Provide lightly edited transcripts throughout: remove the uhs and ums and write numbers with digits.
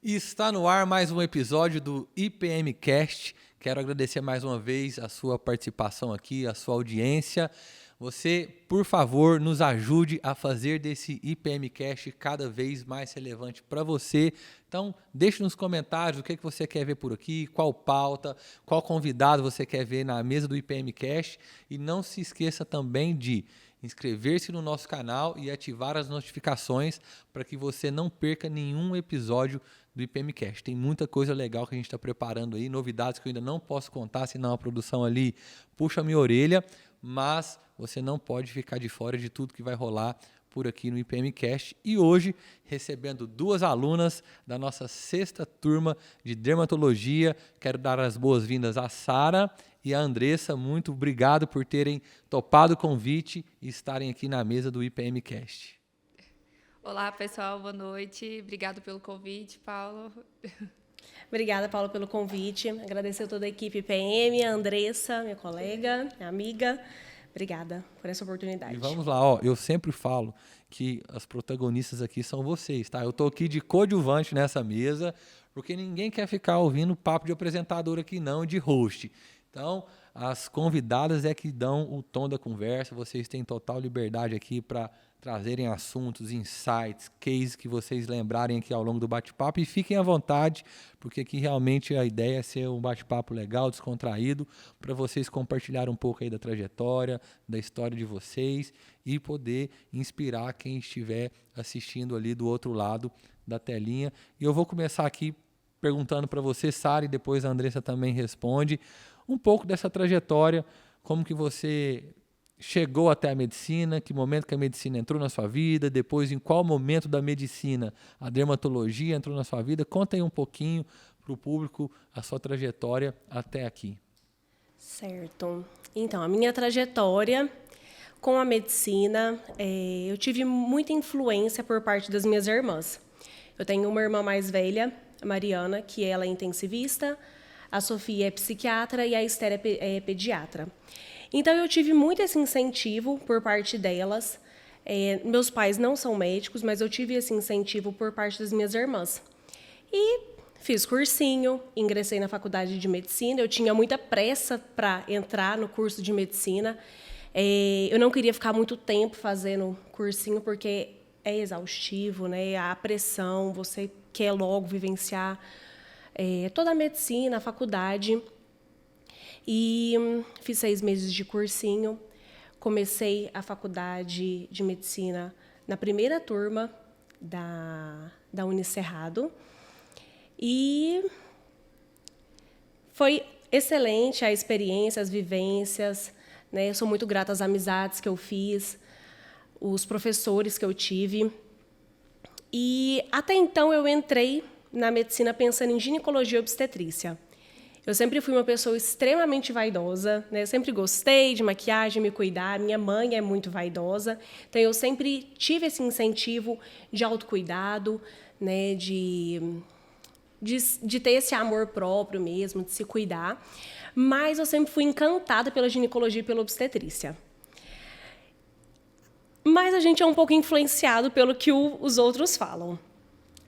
E está no ar mais um episódio do IPM Cast. Quero agradecer mais uma vez a sua participação aqui, a sua audiência. Você, por favor, nos ajude a fazer desse IPM Cast cada vez mais relevante para você. Então, deixe nos comentários o que você quer ver por aqui, qual pauta, qual convidado você quer ver na mesa do IPM Cast. E não se esqueça também de inscrever-se no nosso canal e ativar as notificações para que você não perca nenhum episódio do IPMcast. Tem muita coisa legal que a gente está preparando aí, novidades que eu ainda não posso contar, senão a produção ali puxa a minha orelha, mas você não pode ficar de fora de tudo que vai rolar por aqui no IPMcast. E hoje, recebendo duas alunas da nossa 6ª turma de dermatologia, quero dar as boas-vindas a Sara e a Andressa. Muito obrigado por terem topado o convite e estarem aqui na mesa do IPMcast. Olá, pessoal, boa noite. Obrigado pelo convite, Paulo. Obrigada, Paulo, pelo convite. Agradecer a toda a equipe IPM, a Andressa, minha colega, minha amiga. Obrigada por essa oportunidade. E vamos lá, eu sempre falo que as protagonistas aqui são vocês, tá? Eu estou aqui de coadjuvante nessa mesa, porque ninguém quer ficar ouvindo papo de apresentador aqui não, de host. Então, as convidadas é que dão o tom da conversa, vocês têm total liberdade aqui para trazerem assuntos, insights, cases que vocês lembrarem aqui ao longo do bate-papo, e fiquem à vontade, porque aqui realmente a ideia é ser um bate-papo legal, descontraído, para vocês compartilharem um pouco aí da trajetória, da história de vocês e poder inspirar quem estiver assistindo ali do outro lado da telinha. E eu vou começar aqui perguntando para você, Sara, e depois a Andressa também responde, um pouco dessa trajetória, como que você chegou até a medicina, que momento que a medicina entrou na sua vida, depois em qual momento da medicina a dermatologia entrou na sua vida. Conta aí um pouquinho para o público a sua trajetória até aqui. Certo. Então, a minha trajetória com a medicina, eu tive muita influência por parte das minhas irmãs. Eu tenho uma irmã mais velha, a Mariana, que ela é intensivista, a Sofia é psiquiatra e a Esther é pediatra. Então, eu tive muito esse incentivo por parte delas. Meus pais não são médicos, mas eu tive esse incentivo por parte das minhas irmãs. E fiz cursinho, ingressei na faculdade de medicina. Eu tinha muita pressa para entrar no curso de medicina. Eu não queria ficar muito tempo fazendo cursinho, porque é exaustivo, né? A pressão, você quer logo vivenciar toda a medicina, a faculdade. E fiz 6 meses de cursinho. Comecei a faculdade de medicina na primeira turma da Unicerrado. E foi excelente a experiência, as vivências, né? Eu sou muito grata às amizades que eu fiz, os professores que eu tive. E até então eu entrei na medicina pensando em ginecologia e obstetrícia. Eu sempre fui uma pessoa extremamente vaidosa, né? Eu sempre gostei de maquiagem, me cuidar. Minha mãe é muito vaidosa, então eu sempre tive esse incentivo de autocuidado, né? De ter esse amor próprio mesmo, de se cuidar. Mas eu sempre fui encantada pela ginecologia e pela obstetrícia. Mas a gente é um pouco influenciado pelo que os outros falam.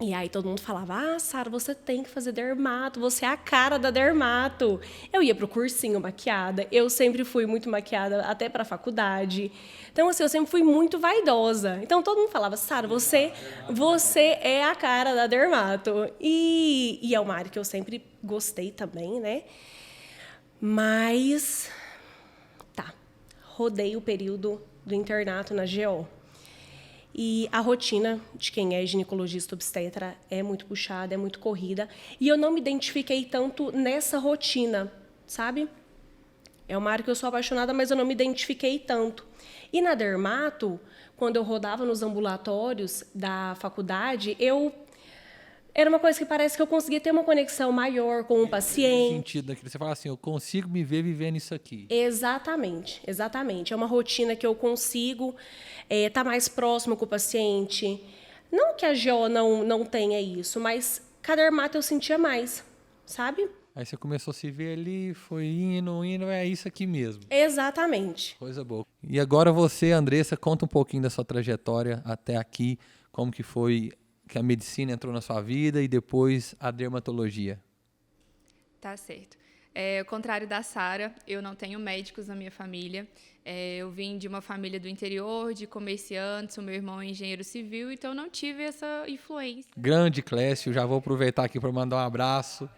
E aí todo mundo falava, Sara, você tem que fazer dermato, você é a cara da dermato. Eu ia pro cursinho maquiada, eu sempre fui muito maquiada até para a faculdade. Então, assim, eu sempre fui muito vaidosa. Então, todo mundo falava, Sara, você é a cara da dermato. E é uma área que eu sempre gostei também, né? Mas, rodei o período do internato na GO. E a rotina de quem é ginecologista obstetra é muito puxada, é muito corrida. E eu não me identifiquei tanto nessa rotina, sabe? É uma área que eu sou apaixonada, mas eu não me identifiquei tanto. E na dermato, quando eu rodava nos ambulatórios da faculdade, era uma coisa que parece que eu conseguia ter uma conexão maior com o paciente. No sentido daquilo, você fala assim, eu consigo me ver vivendo isso aqui. Exatamente, exatamente. É uma rotina que eu consigo estar mais próximo com o paciente. Não que a GO não tenha isso, mas cada dermato eu sentia mais, sabe? Aí você começou a se ver ali, foi indo, é isso aqui mesmo. Exatamente. Coisa boa. E agora você, Andressa, conta um pouquinho da sua trajetória até aqui, como que foi que a medicina entrou na sua vida e depois a dermatologia? Tá certo. Ao contrário da Sara, eu não tenho médicos na minha família. Eu vim de uma família do interior, de comerciantes, o meu irmão é engenheiro civil, então não tive essa influência. Grande Clécio, já vou aproveitar aqui para mandar um abraço.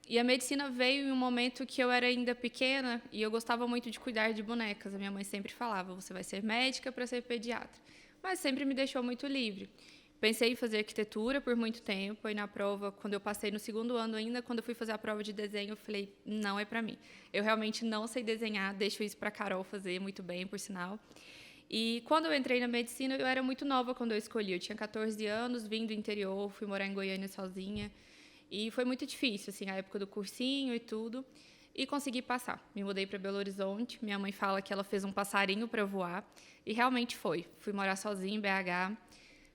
E a medicina veio em um momento que eu era ainda pequena e eu gostava muito de cuidar de bonecas. A minha mãe sempre falava, você vai ser médica para ser pediatra. Mas sempre me deixou muito livre. Pensei em fazer arquitetura por muito tempo, e na prova, quando eu passei no segundo ano ainda, quando eu fui fazer a prova de desenho, eu falei, não é para mim. Eu realmente não sei desenhar, deixo isso para a Carol fazer muito bem, por sinal. E quando eu entrei na medicina, eu era muito nova quando eu escolhi. Eu tinha 14 anos, vim do interior, fui morar em Goiânia sozinha. E foi muito difícil, assim, a época do cursinho e tudo. E consegui passar. Me mudei para Belo Horizonte. Minha mãe fala que ela fez um passarinho para voar. E realmente foi. Fui morar sozinha em BH.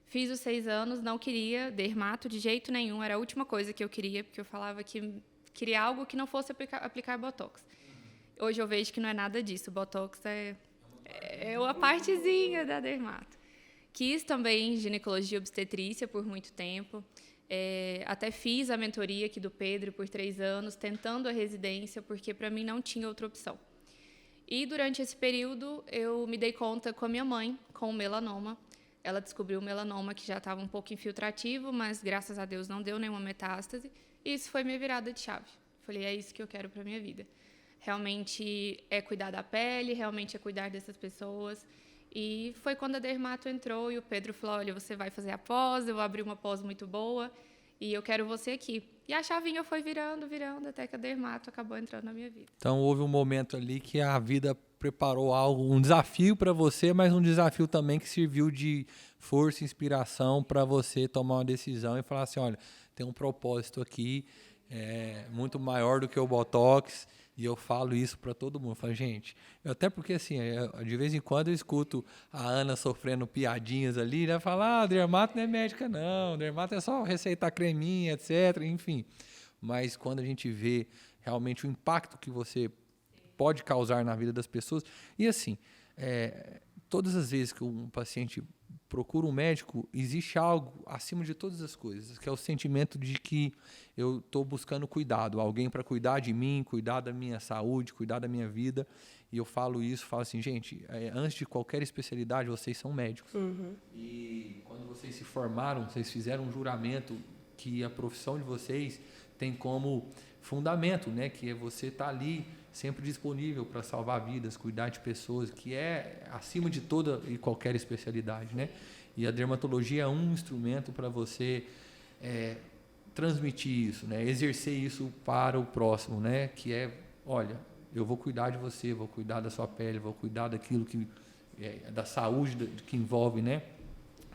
Fiz os 6 anos, não queria dermato de jeito nenhum. Era a última coisa que eu queria, porque eu falava que queria algo que não fosse aplicar Botox. Hoje eu vejo que não é nada disso. Botox é uma partezinha da dermato. Quis também ginecologia e obstetrícia por muito tempo. Até fiz a mentoria aqui do Pedro por 3 anos, tentando a residência, porque para mim não tinha outra opção. E durante esse período eu me dei conta com a minha mãe, com o melanoma. Ela descobriu o melanoma que já estava um pouco infiltrativo, mas graças a Deus não deu nenhuma metástase. E isso foi minha virada de chave. Falei, é isso que eu quero para minha vida. Realmente é cuidar da pele, realmente é cuidar dessas pessoas. E foi quando a dermato entrou e o Pedro falou, olha, você vai fazer a pós, eu vou abrir uma pós muito boa e eu quero você aqui. E a chavinha foi virando, até que a dermato acabou entrando na minha vida. Então houve um momento ali que a vida preparou algo, um desafio para você, mas um desafio também que serviu de força e inspiração para você tomar uma decisão e falar assim, olha, tem um propósito aqui muito maior do que o Botox. E eu falo isso para todo mundo. Eu falo, gente, até porque assim, de vez em quando eu escuto a Ana sofrendo piadinhas ali, né? Falar, dermato não é médica não, dermato é só receitar creminha, etc. Enfim, mas quando a gente vê realmente o impacto que você pode causar na vida das pessoas, e assim, todas as vezes que um paciente procura um médico, existe algo acima de todas as coisas, que é o sentimento de que eu estou buscando cuidado, alguém para cuidar de mim, cuidar da minha saúde, cuidar da minha vida. E eu falo assim, gente, antes de qualquer especialidade, vocês são médicos. Uhum. E quando vocês se formaram, vocês fizeram um juramento que a profissão de vocês tem como fundamento, né? Que é você estar ali sempre disponível para salvar vidas, cuidar de pessoas, que é acima de toda e qualquer especialidade, né? E a dermatologia é um instrumento para você transmitir isso, né? Exercer isso para o próximo, né? Que é, olha, eu vou cuidar de você, vou cuidar da sua pele, vou cuidar daquilo que da saúde que envolve, né?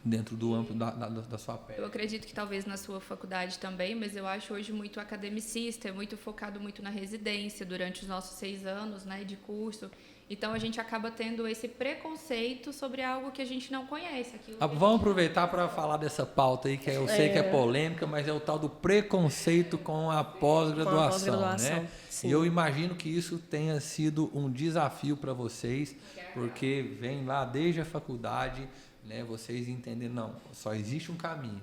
Dentro do âmbito da sua pele. Eu acredito que talvez na sua faculdade também, mas eu acho hoje muito academicista, é muito focado muito na residência durante os nossos 6 anos, né, de curso. Então a gente acaba tendo esse preconceito sobre algo que a gente não conhece. Vamos aproveitar para falar dessa pauta aí, que eu sei que é polêmica, mas é o tal do preconceito com a pós-graduação, né? Sim. E eu imagino que isso tenha sido um desafio para vocês, porque vem lá desde a faculdade, né, vocês entendem, não, só existe um caminho.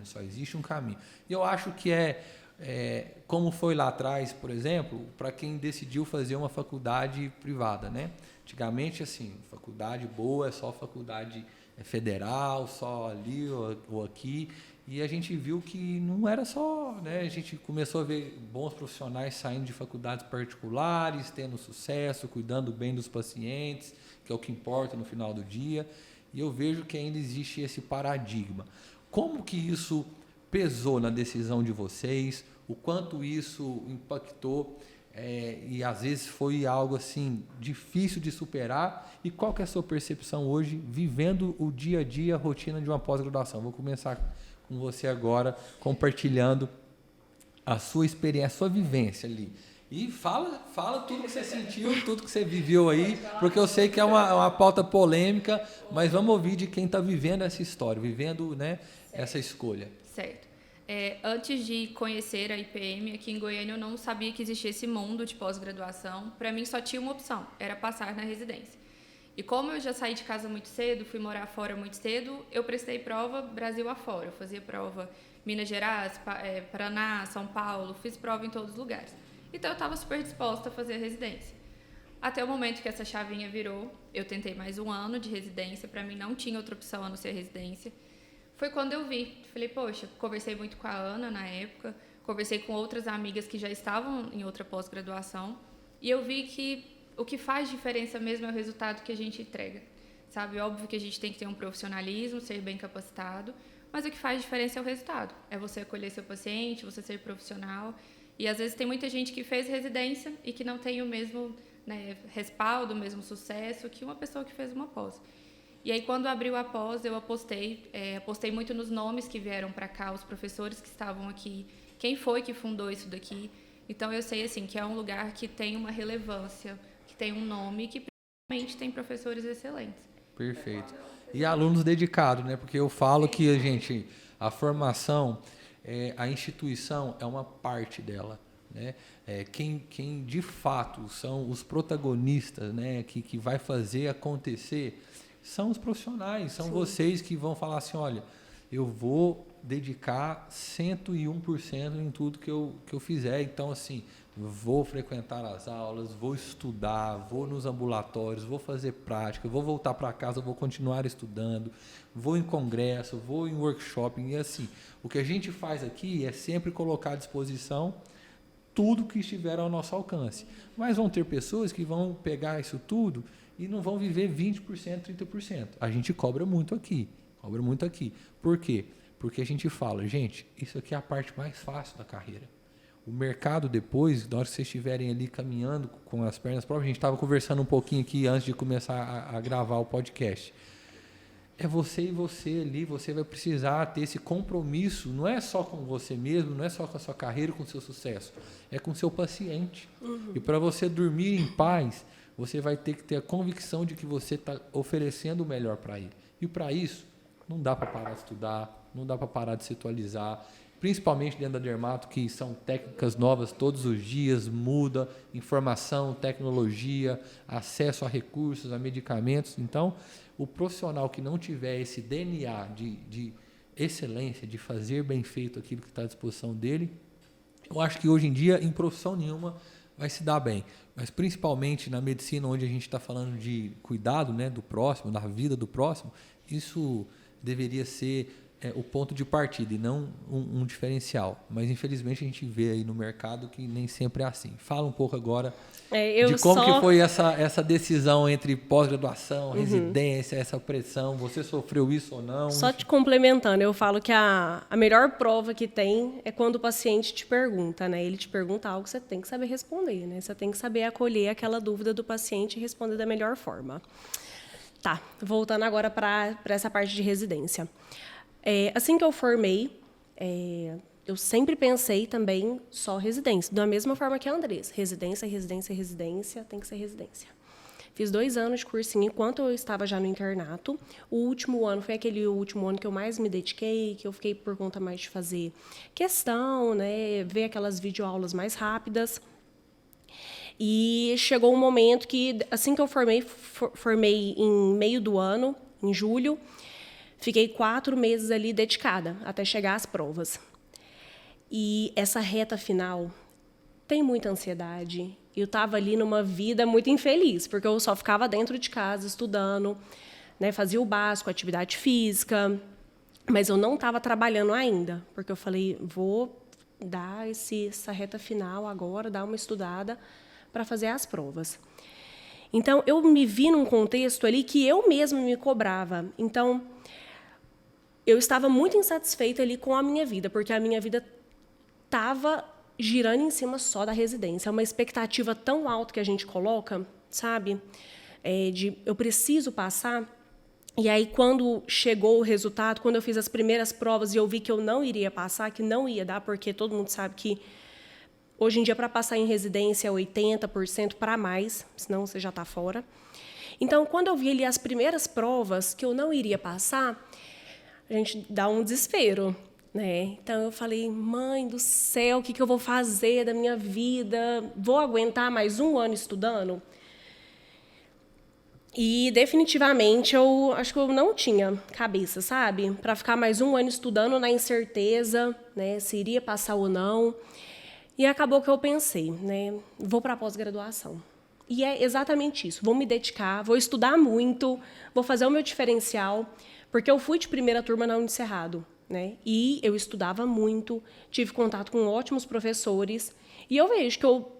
E eu acho que como foi lá atrás, por exemplo, para quem decidiu fazer uma faculdade privada, né? Antigamente, assim, faculdade boa é só faculdade federal, só ali ou aqui, e a gente viu que não era só, né? A gente começou a ver bons profissionais saindo de faculdades particulares, tendo sucesso, cuidando bem dos pacientes, que é o que importa no final do dia. E eu vejo que ainda existe esse paradigma. Como que isso pesou na decisão de vocês? O quanto isso impactou e às vezes foi algo assim difícil de superar? E qual que é a sua percepção hoje, vivendo o dia a dia, a rotina de uma pós-graduação? Vou começar com você agora, compartilhando a sua experiência, a sua vivência ali. E fala tudo que você sentiu, tudo que você viveu aí, porque eu sei que é uma pauta polêmica, mas vamos ouvir de quem está vivendo essa história, vivendo, né, essa escolha. Certo. Antes de conhecer a IPM, aqui em Goiânia eu não sabia que existia esse mundo de pós-graduação. Para mim só tinha uma opção, era passar na residência. E como eu já saí de casa muito cedo, fui morar fora muito cedo, eu prestei prova Brasil afora. Eu fazia prova Minas Gerais, Paraná, São Paulo, fiz prova em todos os lugares. Então eu estava super disposta a fazer a residência. Até o momento que essa chavinha virou, eu tentei mais um ano de residência, para mim não tinha outra opção a não ser residência. Foi quando eu vi, falei, poxa, conversei muito com a Ana na época, conversei com outras amigas que já estavam em outra pós-graduação, e eu vi que o que faz diferença mesmo é o resultado que a gente entrega, sabe? Óbvio que a gente tem que ter um profissionalismo, ser bem capacitado, mas o que faz diferença é o resultado. É você acolher seu paciente, você ser profissional. E às vezes tem muita gente que fez residência e que não tem o mesmo, né, respaldo, o mesmo sucesso que uma pessoa que fez uma pós. E aí, quando abriu a pós, eu apostei muito nos nomes que vieram para cá, os professores que estavam aqui, quem foi que fundou isso daqui. Então, eu sei assim que é um lugar que tem uma relevância, que tem um nome, que principalmente tem professores excelentes. Perfeito. E alunos dedicados, né? Porque eu falo que, a formação, a instituição é uma parte dela, né? Quem de fato são os protagonistas, né? Que vai fazer acontecer são os profissionais, são vocês que vão falar assim, olha, eu vou dedicar 101% em tudo que eu fizer. Então, assim, vou frequentar as aulas, vou estudar, vou nos ambulatórios, vou fazer prática, vou voltar para casa, vou continuar estudando, vou em congresso, vou em workshop. E assim, o que a gente faz aqui é sempre colocar à disposição tudo que estiver ao nosso alcance. Mas vão ter pessoas que vão pegar isso tudo e não vão viver 20%, 30%. A gente cobra muito aqui. Por quê? Porque a gente fala, gente, isso aqui é a parte mais fácil da carreira. O mercado depois, na hora que vocês estiverem ali caminhando com as pernas próprias, a gente estava conversando um pouquinho aqui antes de começar a gravar o podcast. É você e você ali, você vai precisar ter esse compromisso, não é só com você mesmo, não é só com a sua carreira, com o seu sucesso, é com o seu paciente. E para você dormir em paz, você vai ter que ter a convicção de que você está oferecendo o melhor para ele. E para isso, não dá para parar de estudar, não dá para parar de se atualizar, principalmente dentro da dermato, que são técnicas novas todos os dias, muda, informação, tecnologia, acesso a recursos, a medicamentos. Então, o profissional que não tiver esse DNA de excelência, de fazer bem feito aquilo que está à disposição dele, eu acho que hoje em dia, em profissão nenhuma, vai se dar bem. Mas principalmente na medicina, onde a gente está falando de cuidado, né, do próximo, da vida do próximo, isso deveria ser o ponto de partida e não um diferencial. Mas, infelizmente, a gente vê aí no mercado que nem sempre é assim. Fala um pouco agora de como que foi essa decisão entre pós-graduação, residência, essa pressão. Você sofreu isso ou não? Só te complementando, eu falo que a melhor prova que tem é quando o paciente te pergunta, né? Ele te pergunta algo que você tem que saber responder, né? Você tem que saber acolher aquela dúvida do paciente e responder da melhor forma. Tá, voltando agora para essa parte de residência. Assim que eu formei, eu sempre pensei também só residência, da mesma forma que a Andressa. Residência, tem que ser residência. Fiz 2 anos de cursinho enquanto eu estava já no internato. O último ano foi aquele último ano que eu mais me dediquei, que eu fiquei por conta mais de fazer questão, né, ver aquelas videoaulas mais rápidas. E chegou um momento que, assim que eu formei em meio do ano, em julho, fiquei 4 meses ali dedicada, até chegar às provas. E essa reta final tem muita ansiedade. Eu estava ali numa vida muito infeliz, porque eu só ficava dentro de casa estudando, né, fazia o básico, atividade física, mas eu não estava trabalhando ainda, porque eu falei, vou dar essa reta final agora, dar uma estudada para fazer as provas. Então, eu me vi num contexto ali que eu mesma me cobrava. Então, eu estava muito insatisfeita ali com a minha vida, porque a minha vida estava girando em cima só da residência. É uma expectativa tão alta que a gente coloca, sabe? De eu preciso passar. E aí, quando chegou o resultado, quando eu fiz as primeiras provas e eu vi que eu não iria passar, que não ia dar, porque todo mundo sabe que hoje em dia, para passar em residência, é 80% para mais, senão você já está fora. Então, quando eu vi ali as primeiras provas que eu não iria passar, a gente dá um desespero, né? Então, eu falei, mãe do céu, o que eu vou fazer da minha vida? Vou aguentar mais 1 ano estudando? E definitivamente eu acho que eu não tinha cabeça, sabe? Para ficar mais um ano estudando na incerteza, né, se iria passar ou não. E acabou que eu pensei, né, vou para a pós-graduação. E é exatamente isso, vou me dedicar, vou estudar muito, vou fazer o meu diferencial, porque eu fui de primeira turma na Unicerrado, né? E eu estudava muito, tive contato com ótimos professores, e eu vejo que eu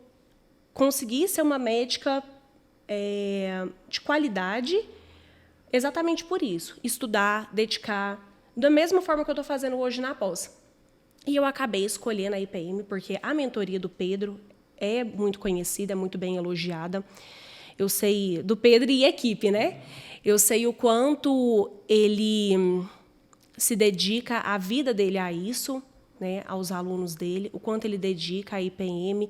consegui ser uma médica de qualidade exatamente por isso. Estudar, dedicar, da mesma forma que eu estou fazendo hoje na pós. E eu acabei escolhendo a IPM porque a mentoria do Pedro é muito conhecida, é muito bem elogiada. Eu sei do Pedro e equipe, né? Eu sei o quanto ele se dedica a vida dele a isso, né? Aos alunos dele, o quanto ele dedica à IPM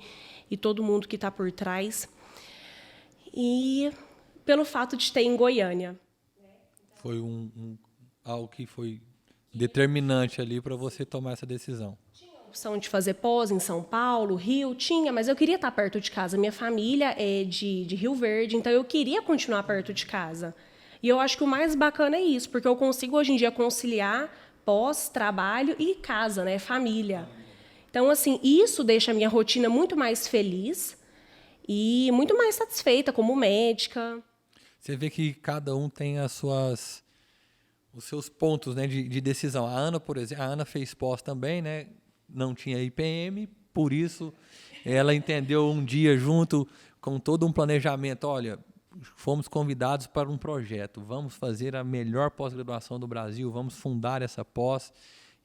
e todo mundo que está por trás. E pelo fato de estar em Goiânia. Foi algo que foi determinante ali para você tomar essa decisão. Tinha a opção de fazer pós em São Paulo, Rio, tinha, mas eu queria estar perto de casa. Minha família é de Rio Verde, então eu queria continuar perto de casa. E eu acho que o mais bacana é isso, porque eu consigo hoje em dia conciliar pós, trabalho e casa, né, família. Então, assim, isso deixa a minha rotina muito mais feliz e muito mais satisfeita como médica. Você vê que cada um tem os seus pontos, né, de decisão. A Ana, por exemplo, a Ana fez pós também, né? Não tinha IPM, por isso ela entendeu um dia junto com todo um planejamento. Olha, fomos convidados para um projeto, vamos fazer a melhor pós-graduação do Brasil, vamos fundar essa pós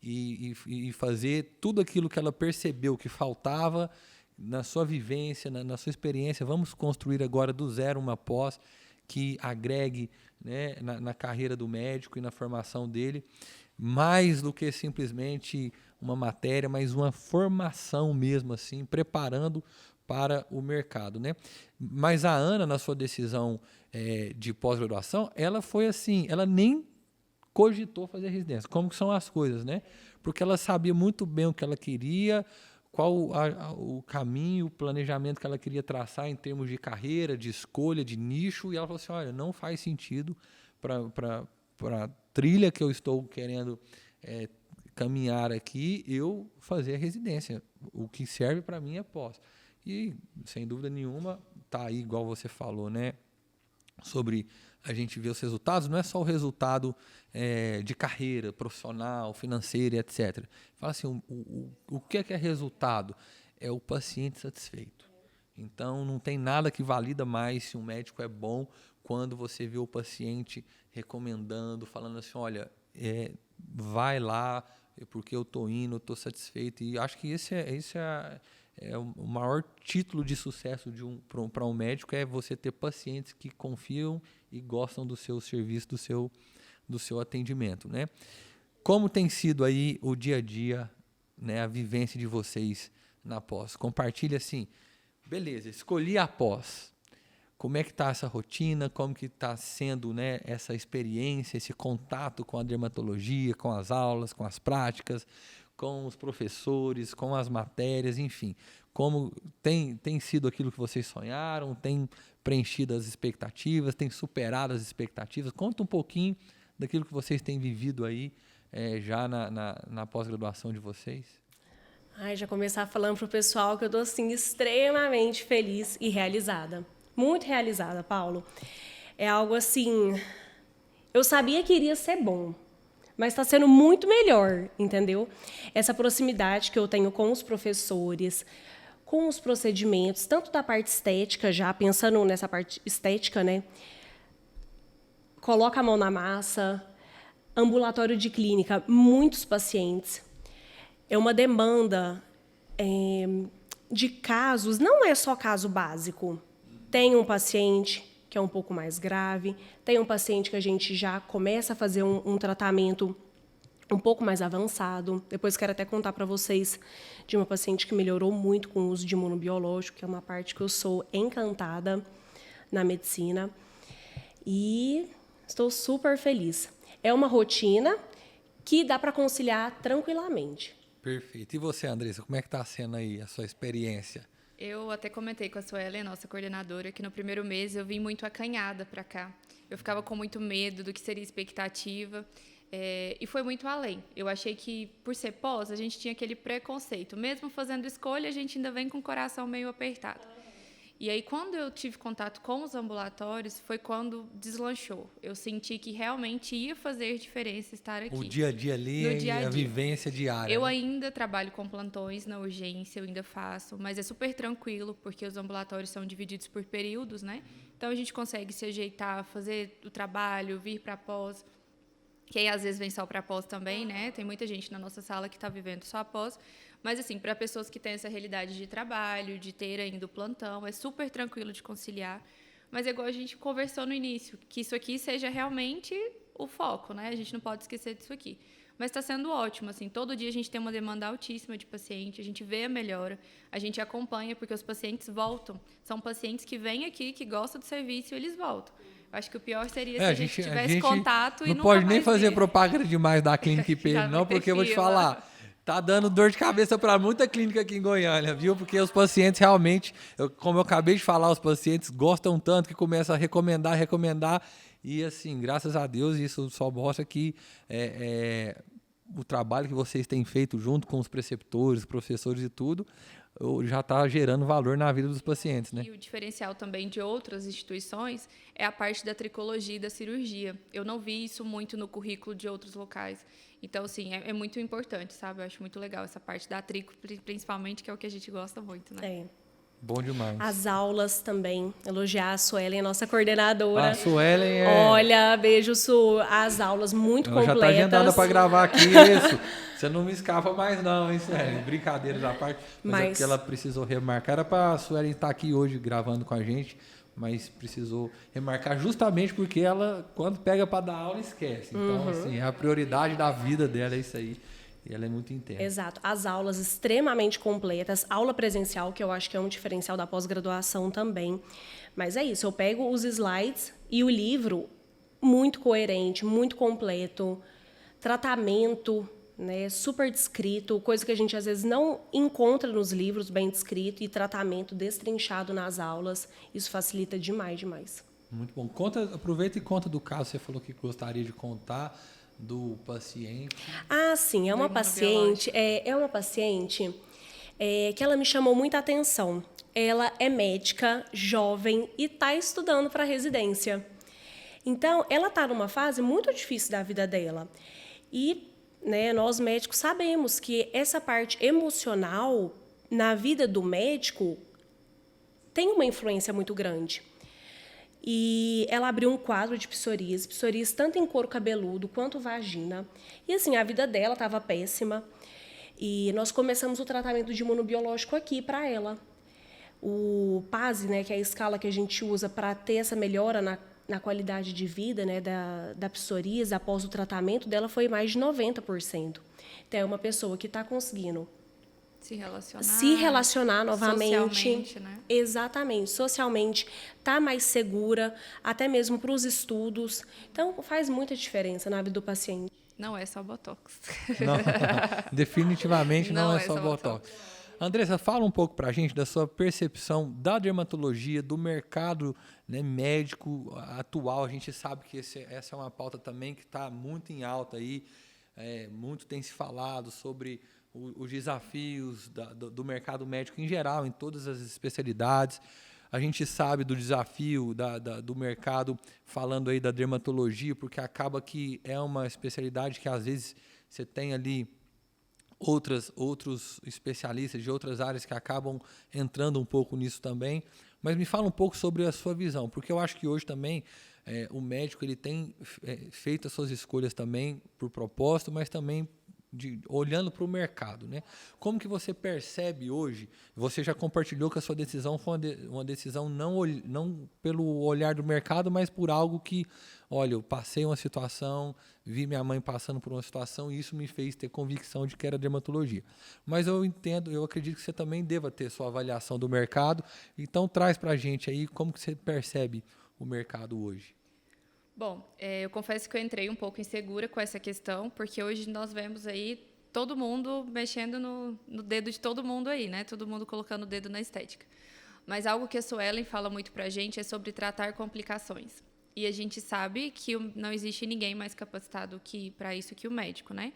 e fazer tudo aquilo que ela percebeu que faltava na sua vivência, na sua experiência. Vamos construir agora do zero uma pós que agregue, né, na carreira do médico e na formação dele, mais do que simplesmente uma matéria, mas uma formação mesmo, assim, preparando para o mercado, né? Mas a Ana, na sua decisão de pós-graduação, ela foi assim, ela nem cogitou fazer residência. Como que são as coisas, né? Porque ela sabia muito bem o que ela queria, qual o caminho, o planejamento que ela queria traçar em termos de carreira, de escolha, de nicho, e ela falou assim, olha, não faz sentido para a trilha que eu estou querendo caminhar aqui, eu fazer a residência. O que serve para mim é pós. E, sem dúvida nenhuma, está aí, igual você falou, né? Sobre a gente ver os resultados, não é só o resultado de carreira, profissional, financeira, etc. Fala assim, o que é resultado? É o paciente satisfeito. Então, não tem nada que valida mais se um médico é bom quando você vê o paciente recomendando, falando assim, olha, vai lá, porque eu estou indo, eu estou satisfeito. E acho que esse é o maior título de sucesso para um médico, é você ter pacientes que confiam e gostam do seu serviço, do seu atendimento, né? Como tem sido aí o dia a dia, né, a vivência de vocês na pós? Compartilha assim, beleza, escolhi a pós. Como é que está essa rotina? Como que está sendo, né, essa experiência, esse contato com a dermatologia, com as aulas, com as práticas, com os professores, com as matérias, enfim. Como tem sido aquilo que vocês sonharam? Tem preenchido as expectativas? Tem superado as expectativas? Conta um pouquinho daquilo que vocês têm vivido aí já na pós-graduação de vocês. Já começar falando para o pessoal que eu estou assim, extremamente feliz e realizada. Muito realizada, Paulo. É algo assim... Eu sabia que iria ser bom, mas está sendo muito melhor, entendeu? Essa proximidade que eu tenho com os professores, com os procedimentos, tanto da parte estética, já pensando nessa parte estética, né? Coloca a mão na massa, ambulatório de clínica, muitos pacientes. É uma demanda de casos, não é só caso básico. Tem um paciente que é um pouco mais grave, tem um paciente que a gente já começa a fazer um tratamento um pouco mais avançado. Depois quero até contar para vocês de uma paciente que melhorou muito com o uso de imunobiológico, que é uma parte que eu sou encantada na medicina. E estou super feliz. É uma rotina que dá para conciliar tranquilamente. Perfeito. E você, Andressa, como é que está sendo aí a sua experiência? Eu até comentei com a Suelen, nossa coordenadora, que no primeiro mês eu vim muito acanhada para cá. Eu ficava com muito medo do que seria expectativa. E foi muito além. Eu achei que, por ser pós, a gente tinha aquele preconceito. Mesmo fazendo escolha, a gente ainda vem com o coração meio apertado. E aí, quando eu tive contato com os ambulatórios, foi quando deslanchou. Eu senti que realmente ia fazer diferença estar aqui. O dia a dia ali, no dia a dia. A vivência diária. Eu né? ainda trabalho com plantões na urgência, eu ainda faço, mas é super tranquilo, porque os ambulatórios são divididos por períodos, né? Então, a gente consegue se ajeitar, fazer o trabalho, vir para pós, que aí às vezes vem só para pós também, né? Tem muita gente na nossa sala que está vivendo só pós. Mas, assim, para pessoas que têm essa realidade de trabalho, de ter ainda o plantão, é super tranquilo de conciliar. Mas é igual a gente conversou no início, que isso aqui seja realmente o foco, né? A gente não pode esquecer disso aqui. Mas está sendo ótimo, assim, todo dia a gente tem uma demanda altíssima de paciente, a gente vê a melhora, a gente acompanha, porque os pacientes voltam. São pacientes que vêm aqui, que gostam do serviço e eles voltam. Eu acho que o pior seria se a gente tivesse contato e não nunca pode mais nem fazer ver. propaganda demais da clínica IPM, não, porque eu vou te falar, tá dando dor de cabeça para muita clínica aqui em Goiânia, viu? Porque os pacientes realmente, como eu acabei de falar, os pacientes gostam tanto que começam a recomendar, e assim, graças a Deus, isso só mostra que o trabalho que vocês têm feito junto com os preceptores, professores e tudo, já está gerando valor na vida dos pacientes, né? E o diferencial também de outras instituições é a parte da tricologia e da cirurgia. Eu não vi isso muito no currículo de outros locais. Então, assim, é muito importante, sabe? Eu acho muito legal essa parte da trico, principalmente, que é o que a gente gosta muito, né? Bom demais. As aulas também. Elogiar a Suelen, nossa coordenadora. A Suelen Olha, beijo, Su. As aulas muito completas. Já está agendada para gravar aqui isso. Você não me escapa mais não, hein, Suelen? Brincadeiras à parte. Mas é porque ela precisou remarcar. Era para a Suelen estar aqui hoje gravando com a gente, mas precisou remarcar justamente porque ela, quando pega para dar aula, esquece. Então, assim, a prioridade da vida dela é isso aí. E ela é muito intensa. Exato. As aulas extremamente completas. Aula presencial, que eu acho que é um diferencial da pós-graduação também. Mas é isso, eu pego os slides e o livro muito coerente, muito completo. Tratamento, né, super descrito, coisa que a gente às vezes não encontra nos livros bem descrito, e tratamento destrinchado nas aulas. Isso facilita demais. Muito bom. Aproveita e conta do caso. Você falou que gostaria de contar do paciente. Ah, sim, é uma paciente que ela me chamou muita atenção. Ela é médica, jovem e está estudando para residência. Então, ela está numa fase muito difícil da vida dela. E, né, nós médicos sabemos que essa parte emocional na vida do médico tem uma influência muito grande. E ela abriu um quadro de psoríase tanto em couro cabeludo quanto vagina. E assim, a vida dela estava péssima. E nós começamos o tratamento de imunobiológico aqui para ela. O PASE, né, que é a escala que a gente usa para ter essa melhora na qualidade de vida, né, da psoríase após o tratamento dela, foi mais de 90%. Então, é uma pessoa que está conseguindo se relacionar novamente, socialmente, né? Exatamente, socialmente, tá mais segura, até mesmo para os estudos. Então, faz muita diferença na vida do paciente. Não é só Botox. Não, definitivamente não é só Botox. Andressa, fala um pouco para a gente da sua percepção da dermatologia, do mercado, né, médico atual. A gente sabe que essa é uma pauta também que está muito em alta aí. Muito tem se falado sobre os desafios do mercado médico em geral, em todas as especialidades. A gente sabe do desafio do mercado, falando aí da dermatologia, porque acaba que é uma especialidade que, às vezes, você tem ali outros especialistas de outras áreas que acabam entrando um pouco nisso também. Mas me fala um pouco sobre a sua visão, porque eu acho que hoje também o médico ele tem feito as suas escolhas também por propósito, mas também olhando para o mercado, né? Como que você percebe hoje? Você já compartilhou que a sua decisão foi uma decisão não pelo olhar do mercado, mas por algo que, olha, eu passei uma situação, vi minha mãe passando por uma situação e isso me fez ter convicção de que era dermatologia. Mas eu acredito que você também deva ter sua avaliação do mercado. Então traz para a gente aí como que você percebe o mercado hoje. Bom, eu confesso que eu entrei um pouco insegura com essa questão, porque hoje nós vemos aí todo mundo mexendo no dedo de todo mundo aí, né? Todo mundo colocando o dedo na estética. Mas algo que a Suelen fala muito pra gente é sobre tratar complicações. E a gente sabe que não existe ninguém mais capacitado para isso que o médico, né?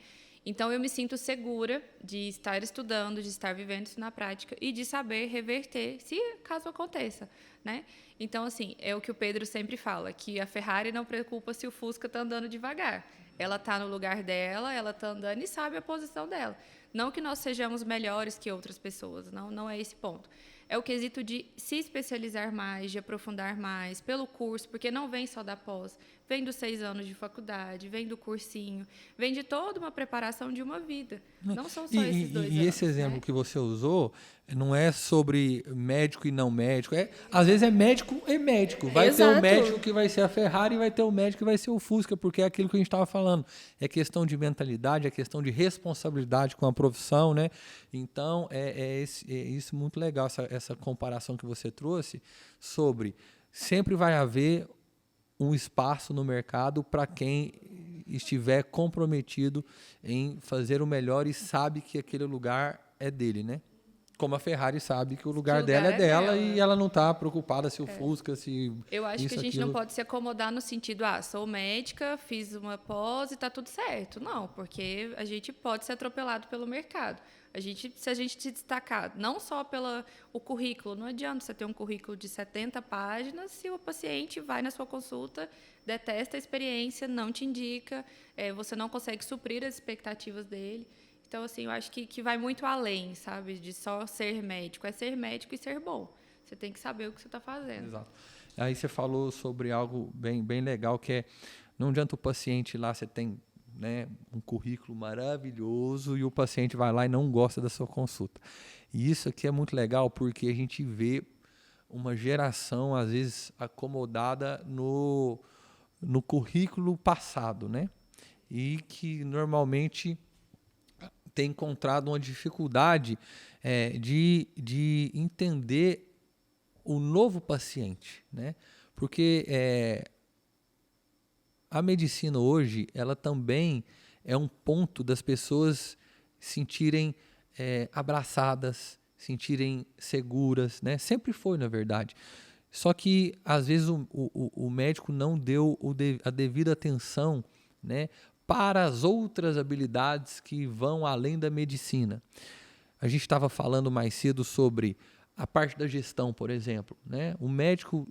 Então, eu me sinto segura de estar estudando, de estar vivendo isso na prática e de saber reverter, se caso aconteça, né? Então, assim, é o que o Pedro sempre fala, que a Ferrari não preocupa se o Fusca está andando devagar. Ela está no lugar dela, ela está andando e sabe a posição dela. Não que nós sejamos melhores que outras pessoas, não é esse ponto. É o quesito de se especializar mais, de aprofundar mais pelo curso, porque não vem só da pós, vem dos 6 anos de faculdade, vem do cursinho, vem de toda uma preparação de uma vida. Não são só esses 2 anos. E esse exemplo, né, que você usou não é sobre médico e não médico. Às vezes é médico e médico. Vai ter o médico que vai ser a Ferrari e vai ter o médico que vai ser o Fusca, porque é aquilo que a gente estava falando. É questão de mentalidade, é questão de responsabilidade com a profissão, né? Então, é isso muito legal, essa comparação que você trouxe sobre sempre vai haver um espaço no mercado para quem estiver comprometido em fazer o melhor e sabe que aquele lugar é dele, né? Como a Ferrari sabe que o lugar dela é dela e ela não está preocupada se o Fusca, se eu acho que a gente não pode se acomodar no sentido, sou médica, fiz uma pós e está tudo certo. Não, porque a gente pode ser atropelado pelo mercado. Se a gente se destacar, não só pelo currículo, não adianta você ter um currículo de 70 páginas se o paciente vai na sua consulta, detesta a experiência, não te indica, você não consegue suprir as expectativas dele. Então, assim, eu acho que vai muito além, sabe, de só ser médico. É ser médico e ser bom. Você tem que saber o que você está fazendo. Exato. Aí você falou sobre algo bem legal, que é, não adianta o paciente lá, você tem, né, um currículo maravilhoso e o paciente vai lá e não gosta da sua consulta. E isso aqui é muito legal porque a gente vê uma geração, às vezes, acomodada no currículo passado, né? E que normalmente tem encontrado uma dificuldade de entender o novo paciente, né? Porque a medicina hoje, ela também é um ponto das pessoas sentirem abraçadas, sentirem seguras, né? Sempre foi, na verdade. Só que, às vezes, o médico não deu a devida atenção, né, para as outras habilidades que vão além da medicina. A gente estava falando mais cedo sobre a parte da gestão, por exemplo, né? O médico,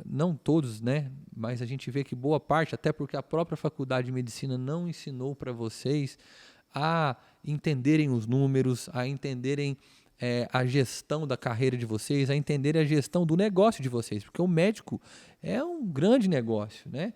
não todos, né? Mas a gente vê que boa parte, até porque a própria faculdade de medicina não ensinou para vocês a entenderem os números, a entenderem a gestão da carreira de vocês, a entenderem a gestão do negócio de vocês, porque o médico é um grande negócio, né?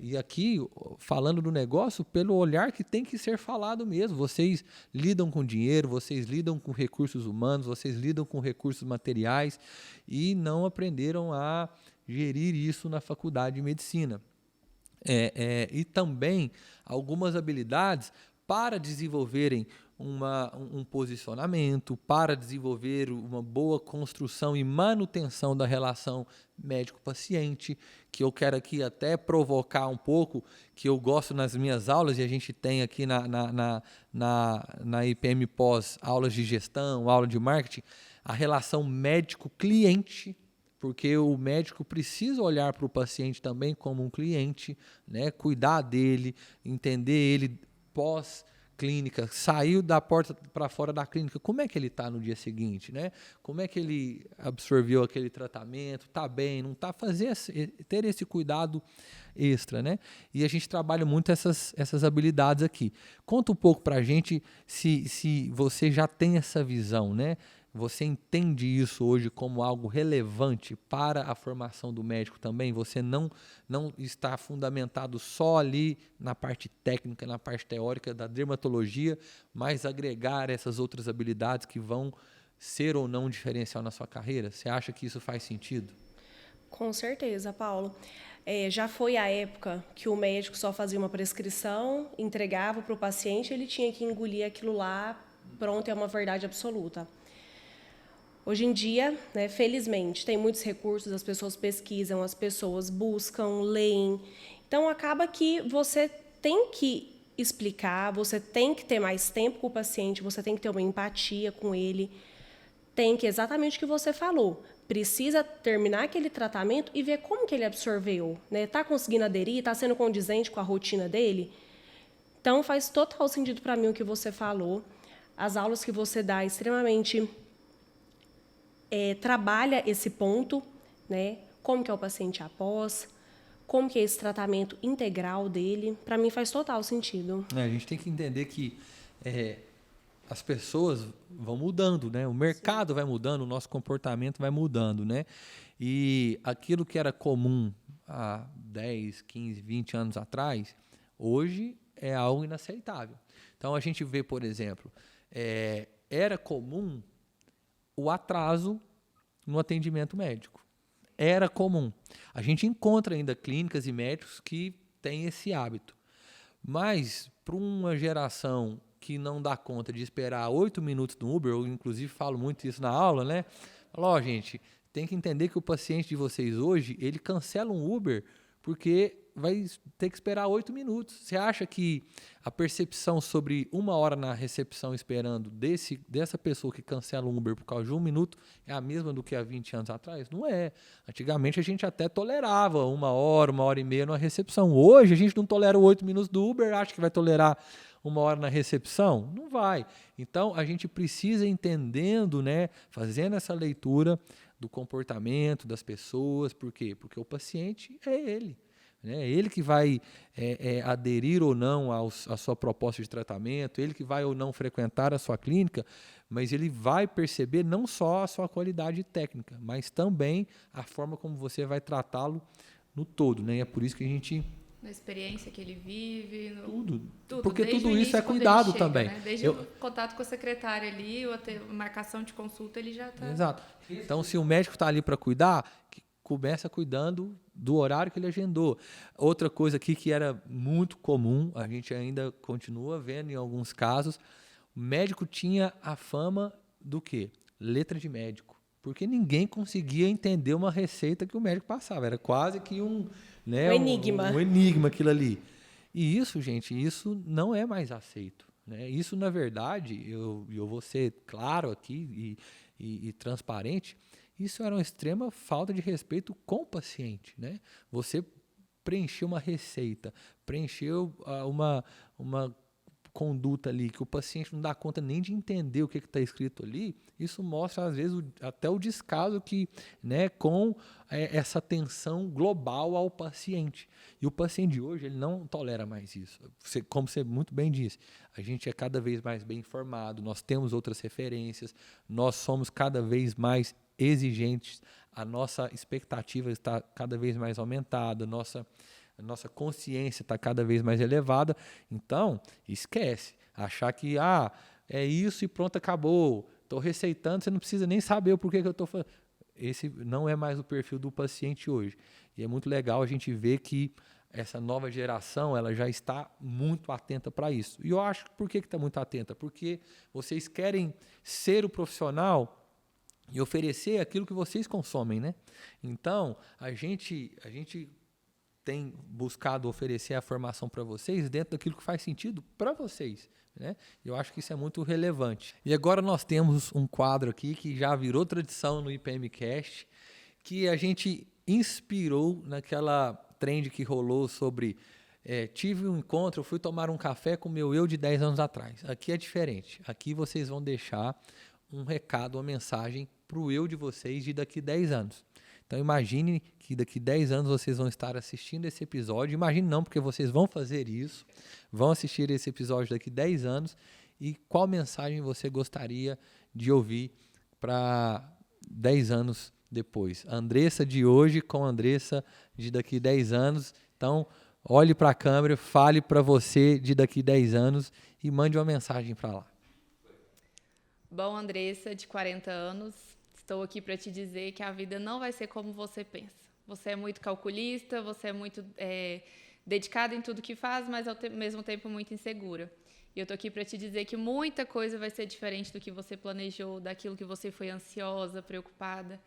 E aqui, falando do negócio, pelo olhar que tem que ser falado mesmo. Vocês lidam com dinheiro, vocês lidam com recursos humanos, vocês lidam com recursos materiais e não aprenderam a gerir isso na faculdade de medicina. E também algumas habilidades para desenvolverem um posicionamento, para desenvolver uma boa construção e manutenção da relação médico-paciente, que eu quero aqui até provocar um pouco, que eu gosto nas minhas aulas, e a gente tem aqui na IPM Pós aulas de gestão, aula de marketing, a relação médico-cliente, porque o médico precisa olhar para o paciente também como um cliente, né? Cuidar dele, entender ele pós-clínica, saiu da porta para fora da clínica, como é que ele está no dia seguinte, né? Como é que ele absorveu aquele tratamento, está bem, não está, ter esse cuidado extra, né? E a gente trabalha muito essas habilidades aqui. Conta um pouco para a gente se você já tem essa visão, né? Você entende isso hoje como algo relevante para a formação do médico também? Você não está fundamentado só ali na parte técnica, na parte teórica da dermatologia, mas agregar essas outras habilidades que vão ser ou não diferencial na sua carreira? Você acha que isso faz sentido? Com certeza, Paulo. Já foi a época que o médico só fazia uma prescrição, entregava para o paciente, ele tinha que engolir aquilo lá, pronto, é uma verdade absoluta. Hoje em dia, né, felizmente, tem muitos recursos, as pessoas pesquisam, as pessoas buscam, leem. Então, acaba que você tem que explicar, você tem que ter mais tempo com o paciente, você tem que ter uma empatia com ele, tem que, exatamente o que você falou, precisa terminar aquele tratamento e ver como que ele absorveu, né? Tá conseguindo aderir, tá sendo condizente com a rotina dele? Então, faz total sentido para mim o que você falou. As aulas que você dá extremamente trabalha esse ponto, né? Como que é o paciente após, como que é esse tratamento integral dele. Para mim faz total sentido. A gente tem que entender que as pessoas vão mudando, né? O mercado vai mudando, o nosso comportamento vai mudando, né? E aquilo que era comum há 10, 15, 20 anos atrás, hoje é algo inaceitável. Então, a gente vê, por exemplo, era comum o atraso no atendimento médico. Era comum. A gente encontra ainda clínicas e médicos que têm esse hábito. Mas, para uma geração que não dá conta de esperar 8 minutos no Uber, eu inclusive falo muito isso na aula, né? Falo, gente, tem que entender que o paciente de vocês hoje, ele cancela um Uber porque vai ter que esperar 8 minutos. Você acha que a percepção sobre 1 hora na recepção esperando dessa pessoa que cancela um Uber por causa de 1 minuto é a mesma do que há 20 anos atrás? Não é. Antigamente a gente até tolerava 1 hora, 1h30 na recepção. Hoje a gente não tolera 8 minutos do Uber, acha que vai tolerar 1 hora na recepção? Não vai. Então a gente precisa entendendo, né, fazendo essa leitura do comportamento das pessoas. Por quê? Porque o paciente é ele. É ele que vai aderir ou não à sua proposta de tratamento, ele que vai ou não frequentar a sua clínica, mas ele vai perceber não só a sua qualidade técnica, mas também a forma como você vai tratá-lo no todo, né? E é por isso que a gente... Na experiência que ele vive. Tudo. Tudo. Porque Desde tudo o isso é início, quando cuidado ele chega, também. Né? Desde o contato com a secretária ali, ou até marcação de consulta, ele já está... Exato. Então, se o médico está ali para cuidar, começa cuidando do horário que ele agendou. Outra coisa aqui que era muito comum, a gente ainda continua vendo em alguns casos, o médico tinha a fama do quê? Letra de médico. Porque ninguém conseguia entender uma receita que o médico passava. Era quase que um enigma. Um enigma aquilo ali. E isso, gente, isso não é mais aceito, né? Isso, na verdade, eu vou ser claro aqui e transparente, isso era uma extrema falta de respeito com o paciente, né? Você preencheu uma receita, preencheu uma conduta ali que o paciente não dá conta nem de entender o que está escrito ali, isso mostra, às vezes, até o descaso que, né, com essa atenção global ao paciente. E o paciente de hoje, ele não tolera mais isso. Como você muito bem disse, a gente é cada vez mais bem informado, nós temos outras referências, nós somos cada vez mais exigentes, a nossa expectativa está cada vez mais aumentada, a nossa consciência está cada vez mais elevada. Então, esquece. Achar que é isso e pronto, acabou. Estou receitando, você não precisa nem saber o porquê que eu estou falando. Esse não é mais o perfil do paciente hoje. E é muito legal a gente ver que essa nova geração ela já está muito atenta para isso. E eu acho que por que está muito atenta? Porque vocês querem ser o profissional e oferecer aquilo que vocês consomem, né? Então, a gente tem buscado oferecer a formação para vocês dentro daquilo que faz sentido para vocês, né? Eu acho que isso é muito relevante. E agora nós temos um quadro aqui que já virou tradição no IPMcast, que a gente inspirou naquela trend que rolou sobre tive um encontro, eu fui tomar um café com o meu eu de 10 anos atrás. Aqui é diferente. Aqui vocês vão deixar um recado, uma mensagem para o eu de vocês de daqui 10 anos. Então imagine que daqui 10 anos vocês vão estar assistindo esse episódio. Imagine não, porque vocês vão fazer isso. Vão assistir esse episódio daqui 10 anos. E qual mensagem você gostaria de ouvir para 10 anos depois? A Andressa de hoje com a Andressa de daqui 10 anos. Então, olhe para a câmera, fale para você de daqui 10 anos e mande uma mensagem para lá. Bom, Andressa, de 40 anos, estou aqui para te dizer que a vida não vai ser como você pensa. Você é muito calculista, você é muito dedicada em tudo que faz, mas ao mesmo tempo muito insegura. E eu estou aqui para te dizer que muita coisa vai ser diferente do que você planejou, daquilo que você foi ansiosa, preocupada.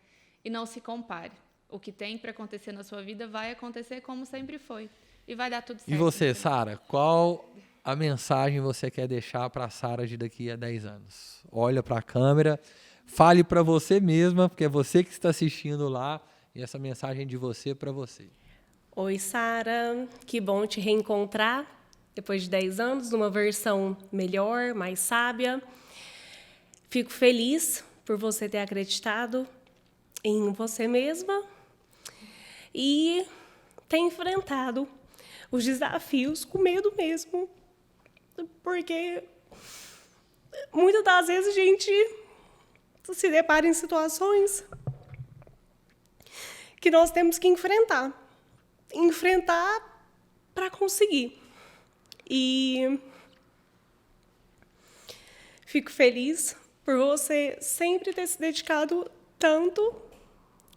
E não se compare. O que tem para acontecer na sua vida vai acontecer como sempre foi. E vai dar tudo certo. E você, Sara, qual a mensagem você quer deixar para a Sara de daqui a 10 anos? Olha para a câmera, fale para você mesma, porque é você que está assistindo lá, e essa mensagem é de você para você. Oi, Sara. Que bom te reencontrar depois de 10 anos, numa versão melhor, mais sábia. Fico feliz por você ter acreditado em você mesma e ter enfrentado os desafios com medo mesmo. Porque muitas das vezes a gente se depara em situações que nós temos que enfrentar para conseguir. E fico feliz por você sempre ter se dedicado tanto,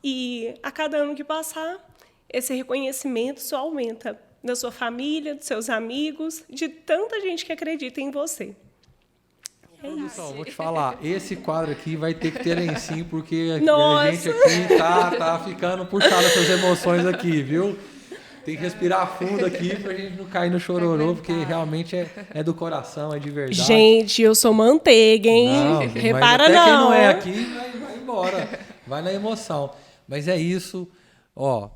e a cada ano que passar, esse reconhecimento só aumenta, da sua família, dos seus amigos, de tanta gente que acredita em você. É isso. Pessoal, vou te falar, esse quadro aqui vai ter que ter lencinho, porque Nossa. a gente aqui tá ficando puxado essas emoções aqui, viu? Tem que respirar fundo aqui pra gente não cair no chororô, porque realmente é do coração, é de verdade. Gente, eu sou manteiga, hein? Não, Repara mas até não. quem não é aqui vai embora, vai na emoção. Mas é isso, ó,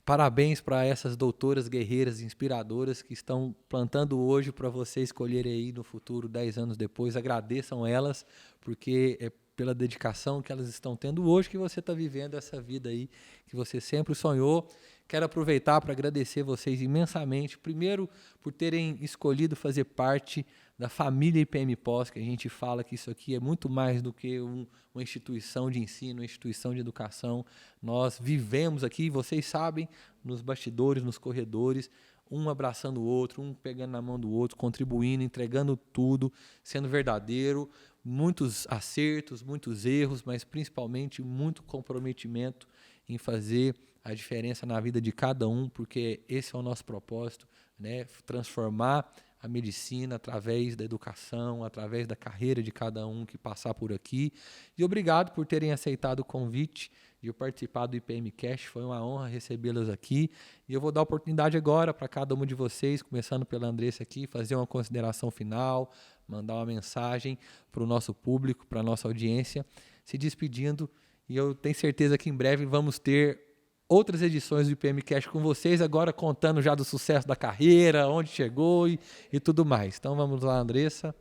parabéns para essas doutoras guerreiras inspiradoras que estão plantando hoje para você escolher aí no futuro, 10 anos depois. Agradeçam elas, porque é pela dedicação que elas estão tendo hoje que você está vivendo essa vida aí que você sempre sonhou. Quero aproveitar para agradecer vocês imensamente, primeiro por terem escolhido fazer parte da família IPM Pós, que a gente fala que isso aqui é muito mais do que uma instituição de ensino, uma instituição de educação. Nós vivemos aqui, vocês sabem, nos bastidores, nos corredores, um abraçando o outro, um pegando na mão do outro, contribuindo, entregando tudo, sendo verdadeiro, muitos acertos, muitos erros, mas principalmente muito comprometimento em fazer a diferença na vida de cada um, porque esse é o nosso propósito, né? Transformar a medicina através da educação, através da carreira de cada um que passar por aqui. E obrigado por terem aceitado o convite de eu participar do IPM Cast. Foi uma honra recebê-las aqui. E eu vou dar a oportunidade agora para cada uma de vocês, começando pela Andressa aqui, fazer uma consideração final, mandar uma mensagem para o nosso público, para a nossa audiência, se despedindo. E eu tenho certeza que em breve vamos ter outras edições do IPM Cast com vocês, agora contando já do sucesso da carreira, onde chegou e tudo mais. Então vamos lá, Andressa.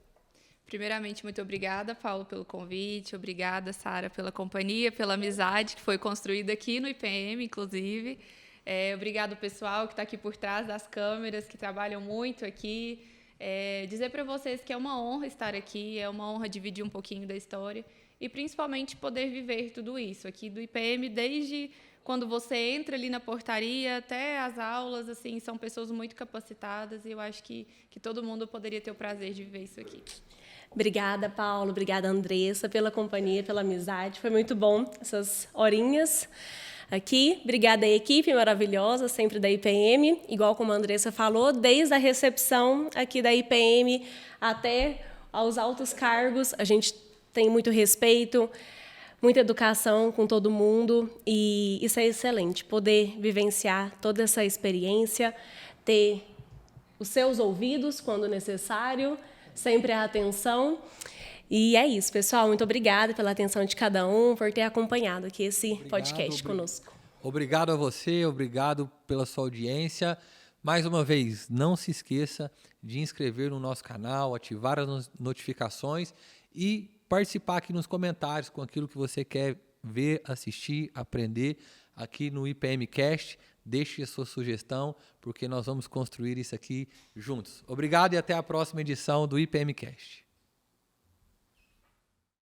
Primeiramente, muito obrigada, Paulo, pelo convite. Obrigada, Sara, pela companhia, pela amizade que foi construída aqui no IPM, inclusive. Obrigado, pessoal, que está aqui por trás das câmeras, que trabalham muito aqui. Dizer para vocês que é uma honra estar aqui, é uma honra dividir um pouquinho da história e, principalmente, poder viver tudo isso aqui do IPM, desde quando você entra ali na portaria até as aulas, assim, são pessoas muito capacitadas e eu acho que todo mundo poderia ter o prazer de viver isso aqui. Obrigada, Paulo. Obrigada, Andressa, pela companhia, pela amizade. Foi muito bom essas horinhas aqui. Obrigada à equipe maravilhosa, sempre da IPM. Igual como a Andressa falou, desde a recepção aqui da IPM até aos altos cargos, a gente tem muito respeito, muita educação com todo mundo e isso é excelente, poder vivenciar toda essa experiência, ter os seus ouvidos quando necessário, sempre a atenção. E é isso, pessoal. Muito obrigada pela atenção de cada um, por ter acompanhado aqui esse podcast conosco. Obrigado a você, obrigado pela sua audiência. Mais uma vez, não se esqueça de inscrever no nosso canal, ativar as notificações e participar aqui nos comentários com aquilo que você quer ver, assistir, aprender aqui no IPM Cast. Deixe a sua sugestão, porque nós vamos construir isso aqui juntos. Obrigado e até a próxima edição do IPM Cast.